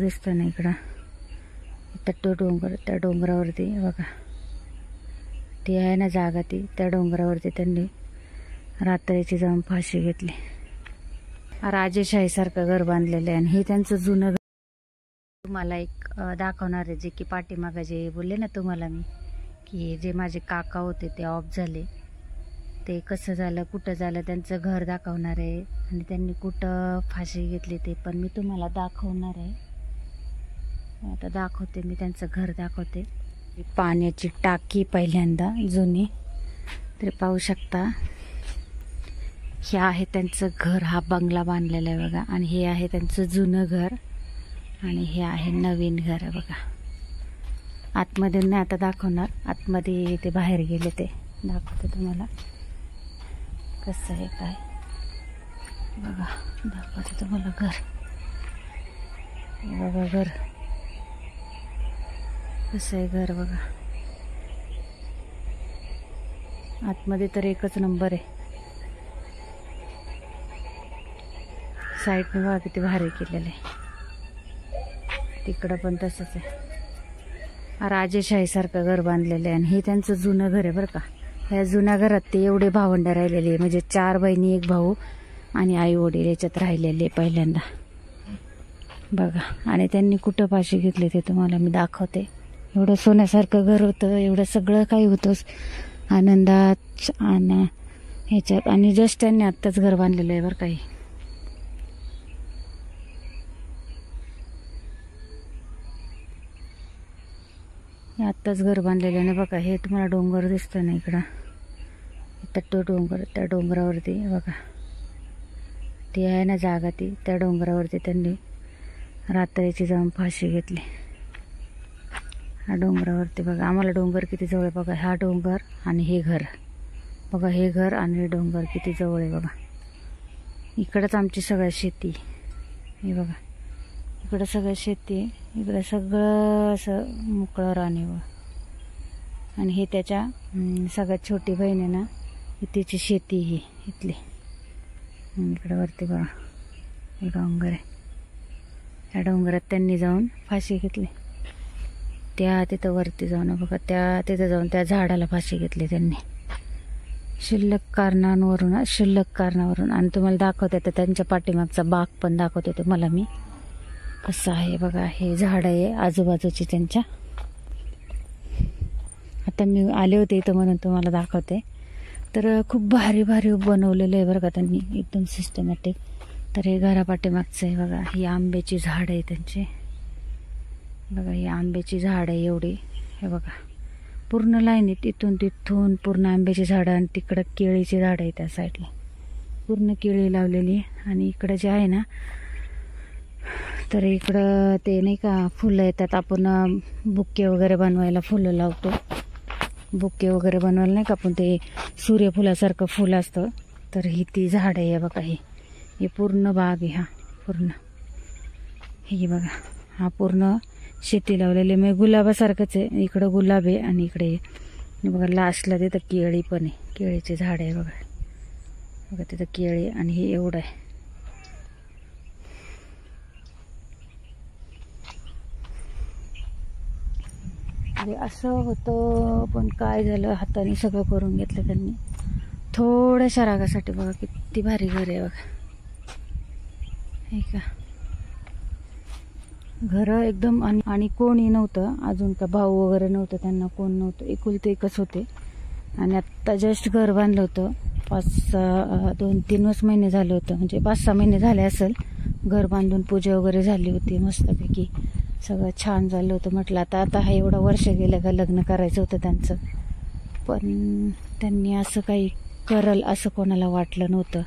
दिसतो ना इकडं, तो डोंगर, त्या डोंगरावरती बघा ती आहे ना जागा, ती त्या डोंगरावरती त्यांनी रात्रीची जाऊन फाशी घेतली. राजेशाहीसारखं घर बांधलेलं आहे आणि हे त्यांचं जुनं घर. तुम्हाला एक दाखवणार आहे, जे की पाठीमागं जे बोलले ना तुम्हाला मी, की जे माझे काका होते ते ऑफ झाले, ते कसं झालं, कुठं झालं, त्यांचं घर दाखवणार आहे आणि त्यांनी कुठं फाशी घेतली ते पण मी तुम्हाला दाखवणार आहे. आता दाखवते, मी त्यांचं घर दाखवते. पाण्याची टाकी पहिल्यांदा जुनी, तरी पाहू शकता हे आहे त्यांचं घर. हा बंगला बांधलेला आहे बघा, आणि हे आहे त्यांचं जुनं घर आणि हे आहे नवीन घर आहे बघा. आतमध्ये नाही आता दाखवणार, आतमध्ये ते बाहेर गेले, ते दाखवते तुम्हाला कसं आहे काय बघा. दाखवते तुम्हाला घर, बघा घर कसं आहे घर बघा. आतमध्ये तर एकच नंबर आहे. साईडने बघा किती भारी केलेलं आहे. तिकडं पण तसंच आहे. राजेशाहीसारखं घर बांधलेलं आहे आणि हे त्यांचं जुनं घर आहे बरं का. ह्या जुन्या घरात ते एवढे भावंड राहिलेले, म्हणजे 4 बहिणी 1 भाऊ आणि आई वडील याच्यात राहिलेले पहिल्यांदा बघा. आणि त्यांनी कुठं फाशी घेतली ते तुम्हाला मी दाखवते. एवढं सोन्यासारखं घर होतं, एवढं सगळं काही होतं आनंदात आणि ह्याच्यात, आणि जस्ट त्यांनी आत्ताच घर बांधलेलं आहे बरं काही. आत्ताच घर बांधलेलं आहे बघा. हे तुम्हाला डोंगर दिसतं ना इकडं, तो डोंगर, त्या डोंगरावरती बघा ती आहे ना जागा, ती त्या डोंगरावरती त्यांनी रात्रीची जाऊन फाशी घेतली. हा डोंगरावरती बघा, आम्हाला डोंगर किती जवळ आहे बघा. हा डोंगर आणि हे घर बघा, हे घर आणि हे डोंगर किती जवळ आहे बघा. इकडंच आमची सगळ्या शेती, हे बघा इकडं सगळं शेती, इकडं सगळं असं मोकळं रान आहे. आणि हे त्याच्या सगळ्यात छोटी बहीण आहे ना, तिची शेती ही इथली. इकडं वरती बघा हे डोंगर आहे, त्या डोंगरात त्यांनी जाऊन फाशी घेतली. त्या तिथं वरती जाऊन बघा, त्या तिथं जाऊन त्या झाडाला फाशी घेतली त्यांनी, शिल्लक कारणावरून. आणि तुम्हाला दाखवते तर त्यांच्या पाठीमागचा बाग पण दाखवते तुम्हाला मी कसं आहे बघा. हे झाड आहे आजूबाजूची त्यांच्या. आता मी आले होते इथं म्हणून तुम्हाला दाखवते. तर खूप भारी भारी बनवलेलं आहे बरं का त्यांनी, एकदम सिस्टमॅटिक. तर हे घरा पाठीमागचं आहे बघा. ही आंब्याची झाड आहे त्यांची बघा, ही आंब्याची झाड आहे एवढी, हे बघा पूर्ण लाईनीत, इथून तिथून पूर्ण आंब्याची झाडं. आणि तिकडं केळीची झाड आहे त्या साईडला, पूर्ण केळी लावलेली. आणि इकडं जे आहे ना, तर इकडं ते नाही का फुलं येतात, आपण बुके वगैरे बनवायला फुलं लावतो. बुके वगैरे बनवायला नाही का आपण, ते सूर्यफुलासारखं फुल असतं, तर ही ती झाड आहे बघा. ही पूर्ण बाग आहे, हा पूर्ण हे बघा. हा पूर्ण शेती लावलेली, म्हणजे गुलाबासारखंच आहे. इकडं गुलाब आहे आणि इकडे बघा लास्टला तिथं केळी पण आहे, केळीचे झाड आहे बघा. बघा तिथं केळी, आणि हे एवढं आहे. असं होतं, पण काय झालं, हाताने सगळं करून घेतलं त्यांनी थोड्याशा रागासाठी. बघा किती भारी घर आहे बघा, हे का घर एकदम. आणि कोणी नव्हतं अजून, का भाऊ वगैरे नव्हतं त्यांना, कोण नव्हतं, एकुलते एकच होते. आणि आत्ता जस्ट घर बांधलं होतं, 2-3 महिने झाले होतं, म्हणजे 5-6 महिने झाले असेल घर बांधून. पूजा वगैरे झाली होती मस्तपैकी, सगळं छान झालं होतं. म्हटलं आता हा एवढं वर्ष गेलं का लग्न करायचं होतं त्यांचं, पण त्यांनी असं काही करल असं कोणाला वाटलं नव्हतं.